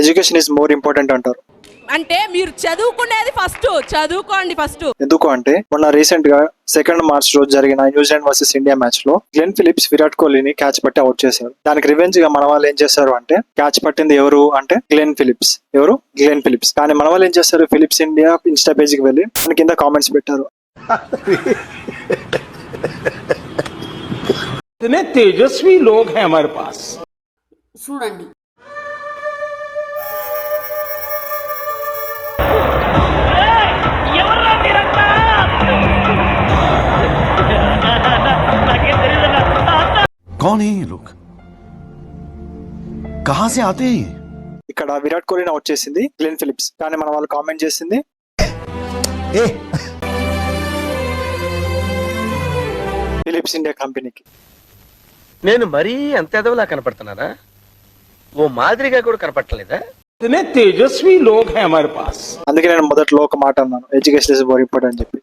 Education is more important అంటారు. అంటే మీరు చదువుకునేది చదువుకోండి ఫస్ట్. ఎందుకు అంటే మొన్న రీసెంట్ గా 2 మార్చ్ రోజు జరిగిన న్యూజిలాండ్ వర్సెస్ ఇండియా మ్యాచ్ లో గ్లెన్ ఫిలిప్స్ విరాట్ కోహ్లీని క్యాచ్ పట్టి అవుట్ చేశారు. దానికి రివెంజ్ గా మన వాళ్ళు ఏం చేశారు అంటే క్యాచ్ పట్టింది ఎవరు అంటే గ్లెన్ ఫిలిప్స్. కానీ మన వాళ్ళు ఏం చేస్తారు, ఫిలిప్స్ ఇండియా ఇన్స్టా పేజ్ కి వెళ్ళి మన కింద కామెంట్స్ పెట్టారు. इतने तेजस्वी लोग हैं हमारे पास. చూడండి कौन है ये लोग, कहां से आते हैं? ఇక్కడ విరాట్ కోహ్లీని అవుట్ చేసింది గ్లెన్ ఫిలిప్స్, కానీ మన వాళ్ళు కామెంట్ చేసింది ఫిలిప్స్ ఇండియా కంపెనీకి. నేను మరీ అంత ఎదవలా కనపడుతున్నారా? ఓ మాదిరిగా కూడా కనపడలేదా? इतने तेजस्वी लोग हैं हमारे पास. అందుకే నేను మొదట్లో ఒక మాట అన్నాను, ఎడ్యుకేషన్ ఇస్ మోర్ ఇంపార్టెంట్ అని చెప్పి.